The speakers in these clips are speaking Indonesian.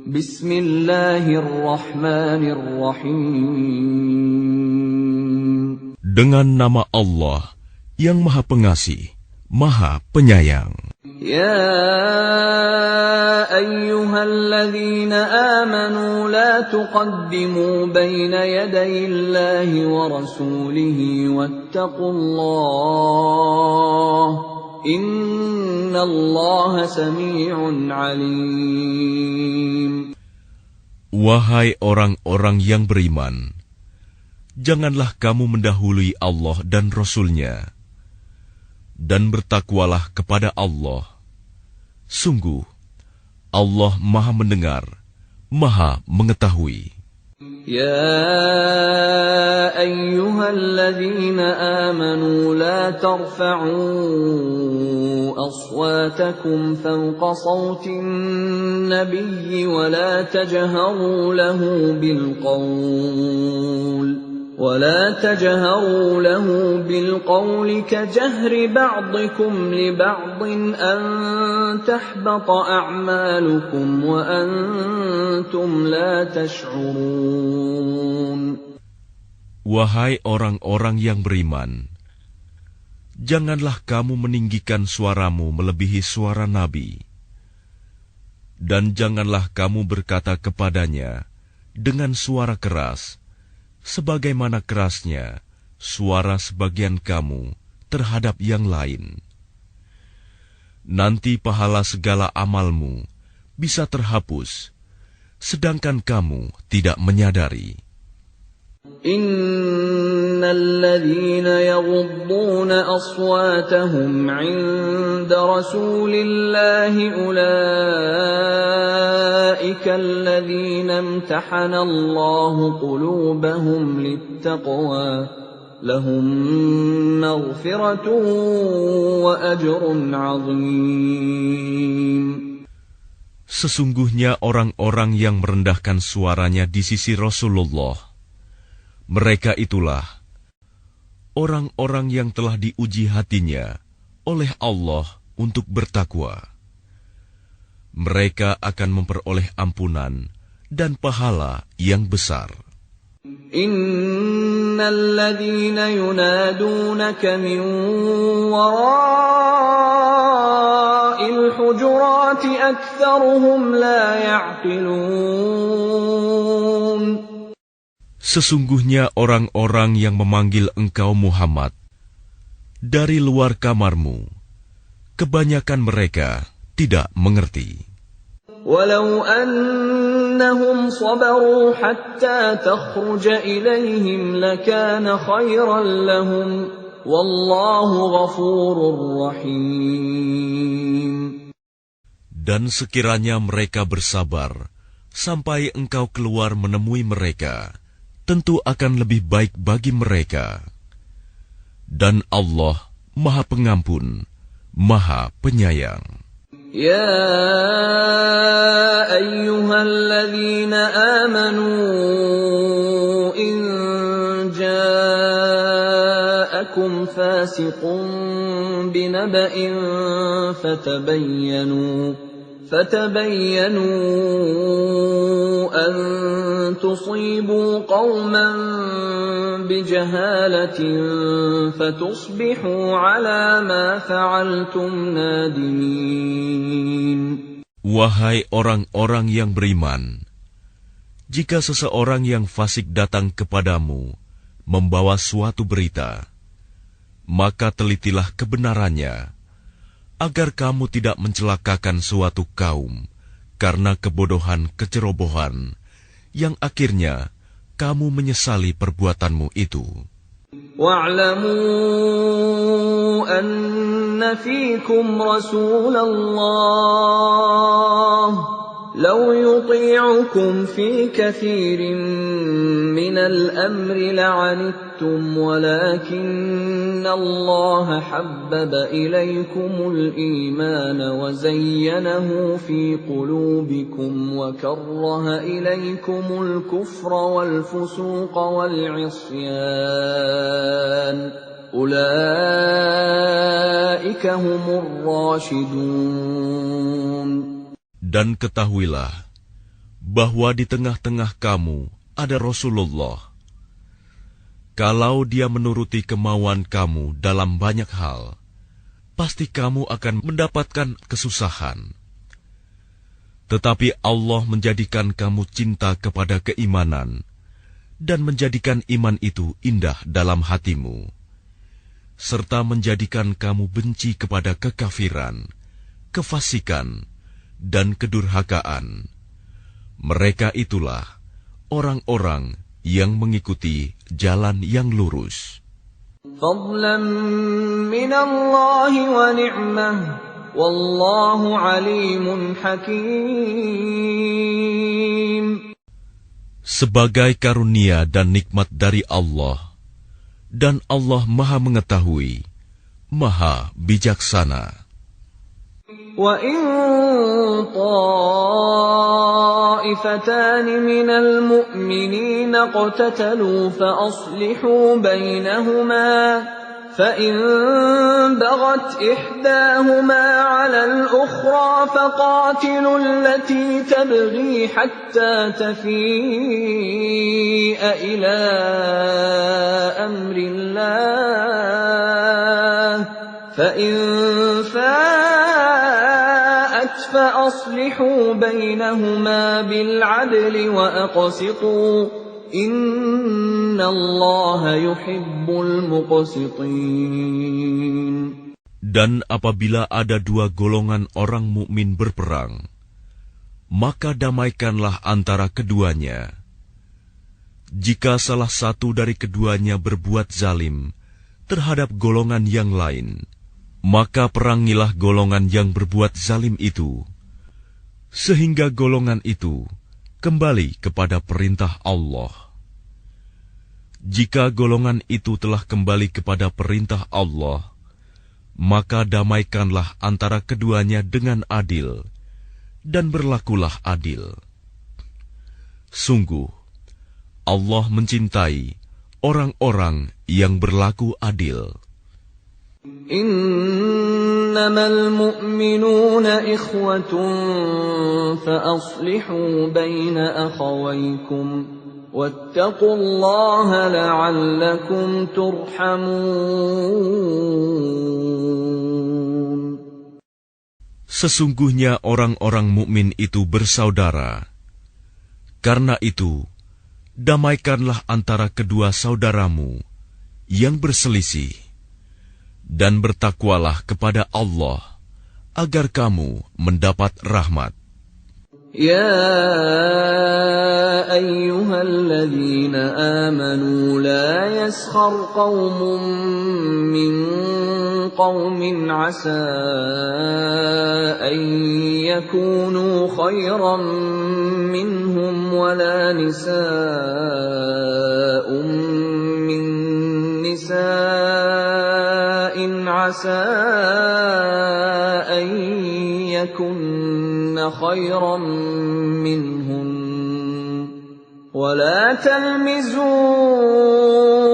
Bismillahirrahmanirrahim. Dengan nama Allah yang Maha Pengasih, Maha Penyayang. Ya ayyuhalladzina amanu la tuqaddimu baina yadayillahi wa rasulihi wattaqullah. Innallaha sami'un alim. Wahai orang-orang yang beriman, janganlah kamu mendahului Allah dan Rasul-Nya, dan bertakwalah kepada Allah. Sungguh, Allah Maha Mendengar, Maha Mengetahui. Ya ayyuhalladzina amanu la tarfa'u aswatakum fawqa sawtin nabiyyi wa la tajharu lahu بالقول كجهر بعضكم لبعض أن تحبط أعمالكم وأنتم لا تشعرون. Wahai orang-orang yang beriman, janganlah kamu meninggikan suaramu melebihi suara Nabi, dan janganlah kamu berkata kepadanya dengan suara keras, sebagaimana kerasnya suara sebagian kamu terhadap yang lain. Nanti pahala segala amalmu bisa terhapus, sedangkan kamu tidak menyadari. Innalladzina yaghudduna aswatahum 'inda rasulillahi ulaika alladzina imtahana Allahu qulubahum littaqwa lahum maghfiratun wa ajrun 'azim. Sesungguhnya orang-orang yang merendahkan suaranya di sisi Rasulullah, mereka itulah orang-orang yang telah diuji hatinya oleh Allah untuk bertakwa. Mereka akan memperoleh ampunan dan pahala yang besar. Innal ladzina yunadunaka min wara'il hujurati aktsaruhum la ya'qilun. Sesungguhnya orang-orang yang memanggil engkau Muhammad dari luar kamarmu, kebanyakan mereka tidak mengerti. Walau annahum sabaru hatta takhruja ilaihim lakana khairan lahum wallahu ghafurur rahim. Dan sekiranya mereka bersabar sampai engkau keluar menemui mereka, tentu akan lebih baik bagi mereka. Dan Allah Maha Pengampun, Maha Penyayang. Ya ayyuhalladzina amanu in ja'akum fasiqun binaba'in فتبينوا أن تصيبوا قوما بجهالة فتصبحوا على ما فعلتم نادمين. Wahai orang-orang yang beriman, jika seseorang yang fasik datang kepadamu membawa suatu berita, maka telitilah kebenarannya, agar kamu tidak mencelakakan suatu kaum karena kebodohan kecerobohan, yang akhirnya kamu menyesali perbuatanmu itu. Wa'lamu anna fiikum Rasulullah لو يطيعكم في كثير من الأمر لعنتم ولكن الله حبب إليكم الإيمان وزينه في قلوبكم وكره إليكم الكفر والفسوق والعصيان أولئك هم الراشدون. Dan ketahuilah bahwa di tengah-tengah kamu ada Rasulullah. Kalau dia menuruti kemauan kamu dalam banyak hal, pasti kamu akan mendapatkan kesusahan. Tetapi Allah menjadikan kamu cinta kepada keimanan dan menjadikan iman itu indah dalam hatimu, serta menjadikan kamu benci kepada kekafiran, kefasikan, dan kedurhakaan. Mereka itulah orang-orang yang mengikuti jalan yang lurus. فضلا من الله ونعمة والله عليم حكيم. Sebagai karunia dan nikmat dari Allah, dan Allah Maha Mengetahui, Maha Bijaksana. وَإِن طَائِفَتَانِ مِنَ الْمُؤْمِنِينَ اقْتَتَلُوا فَأَصْلِحُوا بَيْنَهُمَا فَإِن بَغَتْ إِحْدَاهُمَا عَلَى الْأُخْرَى فَقَاتِلُوا الَّتِي تَبْغِي حَتَّى تَفِيءَ إِلَى أَمْرِ اللَّهِ فَإِن فَاءَتْ فَأَصْلِحُوا بَيْنَهُمَا بِالْعَدْلِ وَأَقْسِطُوا إِنَّ اللَّهَ يُحِبُّ الْمُقْسِطِينَ. Dan apabila ada dua golongan orang mukmin berperang, maka damaikanlah antara keduanya. Jika salah satu dari keduanya berbuat zalim terhadap golongan yang lain, maka perangilah golongan yang berbuat zalim itu, sehingga golongan itu kembali kepada perintah Allah. Jika golongan itu telah kembali kepada perintah Allah, maka damaikanlah antara keduanya dengan adil, dan berlakulah adil. Sungguh, Allah mencintai orang-orang yang berlaku adil. Innamal mu'minuna ikhwatun fa'aslihu baina akhawaykum wattaqullaha la'allakum turhamun. Sesungguhnya orang-orang mukmin itu bersaudara. Karena itu, damaikanlah antara kedua saudaramu yang berselisih, dan bertakwalah kepada Allah agar kamu mendapat rahmat. Ya ayyuhalladzina amanu la yaskhar qaumun min qaumin asa an yakunu khayran minhum wala nisaa'un min nisa'in asa an yakunna khayran minhum ولا تلمزوا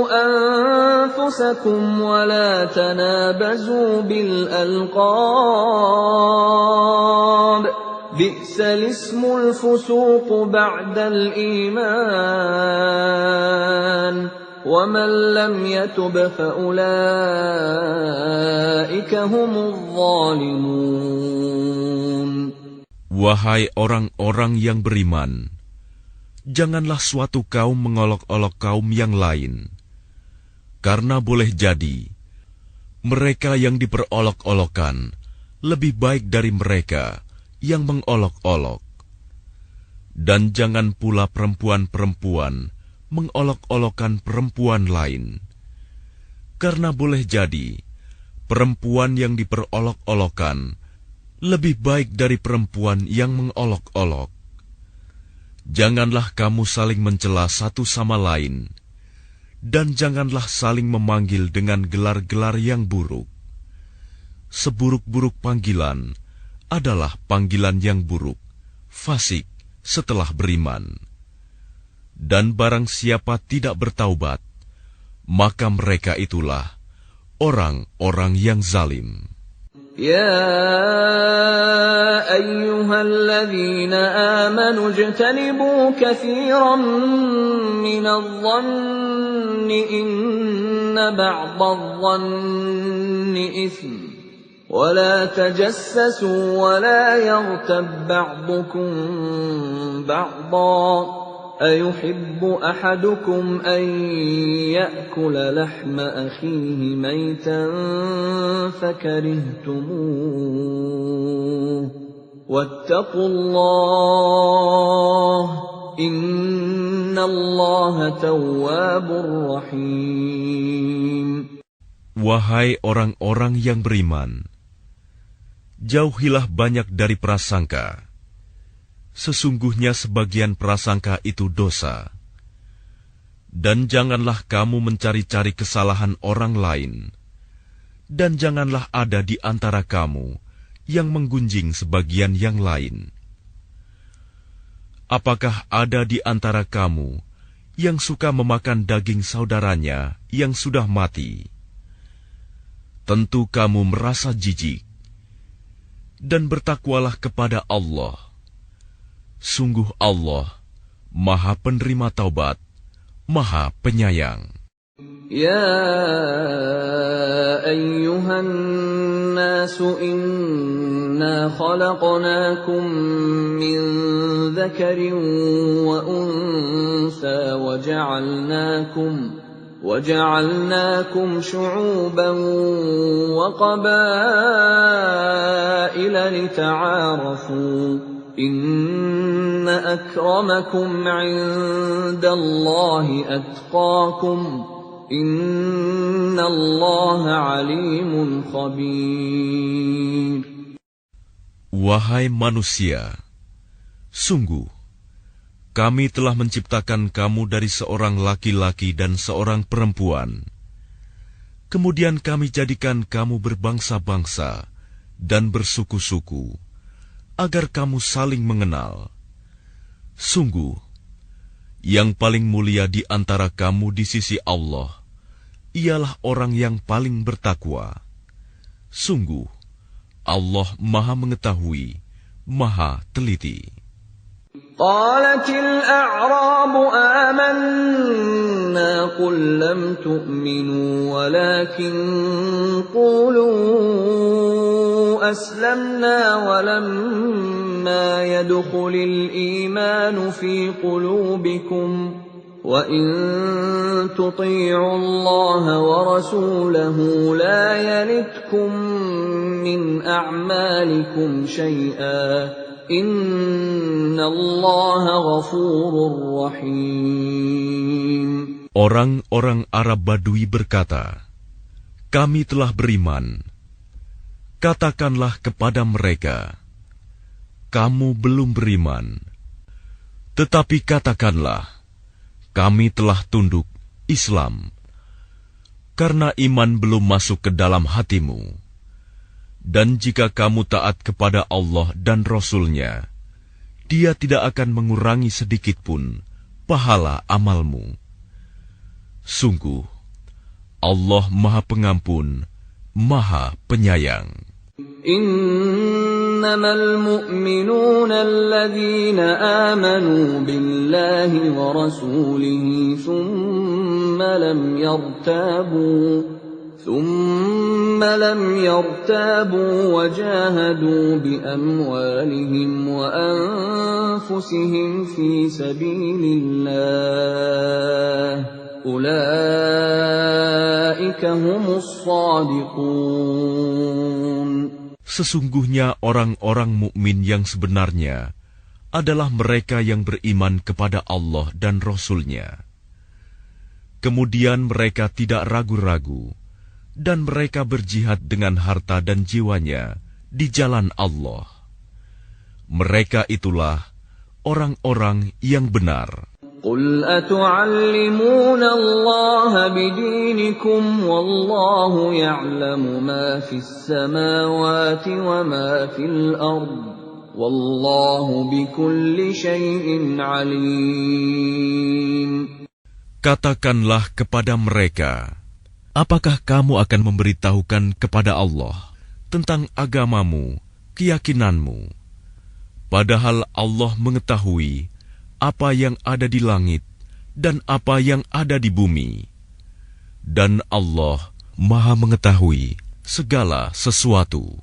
أنفسكم ولا تنابزوا بالألقاب بئس الاسم الفسوق بعد الإيمان ومن لم يتب فأولئك هم الظالمون. Wahai orang-orang yang beriman, janganlah suatu kaum mengolok-olok kaum yang lain, karena boleh jadi mereka yang diperolok-olokkan lebih baik dari mereka yang mengolok-olok. Dan jangan pula perempuan-perempuan mengolok-olokkan perempuan lain, karena boleh jadi perempuan yang diperolok-olokkan lebih baik dari perempuan yang mengolok-olok. Janganlah kamu saling mencela satu sama lain, dan janganlah saling memanggil dengan gelar-gelar yang buruk. Seburuk-buruk panggilan adalah panggilan yang buruk, fasik setelah beriman. Dan barang siapa tidak bertaubat, maka mereka itulah orang-orang yang zalim. يا أيها الذين آمنوا اجتنبوا كثيرا من الظن إن بعض الظن إثم ولا تجسسوا ولا يغتب بعضكم بعضا أيحب أحدكم أن يأكل لحم أخيه ميتا فكرهتموه واتقوا الله إن الله تواب رحيم. Wahai orang-orang yang beriman, jauhilah banyak dari prasangka. Sesungguhnya sebagian prasangka itu dosa. Dan janganlah kamu mencari-cari kesalahan orang lain. Dan janganlah ada di antara kamu yang menggunjing sebagian yang lain. Apakah ada di antara kamu yang suka memakan daging saudaranya yang sudah mati? Tentu kamu merasa jijik. Dan bertakwalah kepada Allah. Sungguh Allah, Maha Penerima Taubat, Maha Penyayang. يا أيها الناس إنا خلقناكم من ذكر وأنثى وجعلناكم شعوبا وقبائل لتعارفوا إن أكرمكم عند الله أتقاكم إن الله عليم خبير. Wahai manusia, sungguh kami telah menciptakan kamu dari seorang laki-laki dan seorang perempuan. Kemudian kami jadikan kamu berbangsa-bangsa dan bersuku-suku, agar kamu saling mengenal. Sungguh, yang paling mulia di antara kamu di sisi Allah, ialah orang yang paling bertakwa. Sungguh, Allah Maha Mengetahui, Maha Teliti. قالت الأعراب آمنا قل لم تؤمنوا ولكن قولوا أسلمنا ولما يدخل الإيمان في قلوبكم وإن تطيعوا الله ورسوله لا يلتكم من أعمالكم شيئا إن الله غفور رحيم. Orang-orang Arab Badui berkata, kami telah beriman. Katakanlah kepada mereka, kamu belum beriman. Tetapi katakanlah, kami telah tunduk Islam, karena iman belum masuk ke dalam hatimu. Dan jika kamu taat kepada Allah dan Rasul-Nya, Dia tidak akan mengurangi sedikit pun pahala amalmu. Sungguh, Allah Maha Pengampun, Maha Penyayang. Innamal mu'minuna alladhina amanu billahi wa rasulihi thumma lam yartabu wa jahadu bi amwalihim wa anfusihim fi sabilillah ulaika humus shadiqun. Sesungguhnya orang-orang mukmin yang sebenarnya adalah mereka yang beriman kepada Allah dan Rasul-Nya. Kemudian mereka tidak ragu-ragu, dan mereka berjihad dengan harta dan jiwanya di jalan Allah. Mereka itulah orang-orang yang benar. قل أتعلمون الله بدينكم والله يعلم ما في السماوات وما في الأرض والله بكل شيء عليم. Katakanlah kepada mereka, apakah kamu akan memberitahukan kepada Allah tentang agamamu, keyakinanmu. Padahal Allah mengetahui apa yang ada di langit dan apa yang ada di bumi. Dan Allah Maha mengetahui segala sesuatu.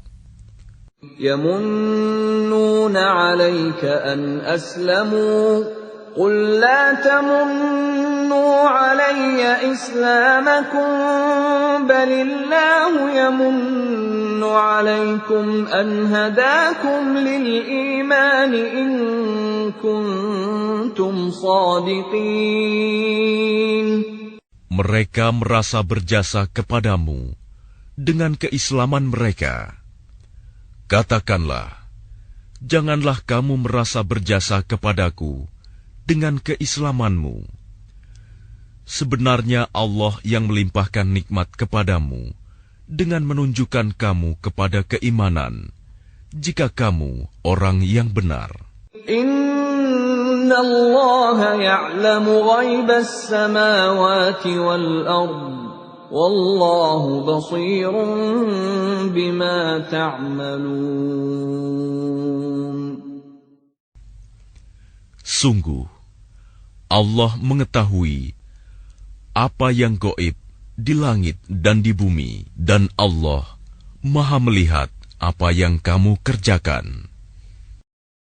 Yamunnuna 'alaika an aslamu qul la tamunnu 'alayya islamakum balillahu yamunnu 'alaykum an hadakum lil iman in kuntum shadiqin. Mereka merasa berjasa kepadamu dengan keislaman mereka. Katakanlah, janganlah kamu merasa berjasa kepadaku dengan keislamanmu. Sebenarnya Allah yang melimpahkan nikmat kepadamu dengan menunjukkan kamu kepada keimanan, jika kamu orang yang benar. Inna Allah ya'lamu ghaibas samawati wal ard, wallahu basirun bima ta'malun. Sungguh, Allah mengetahui apa yang gaib di langit dan di bumi, dan Allah Maha melihat apa yang kamu kerjakan.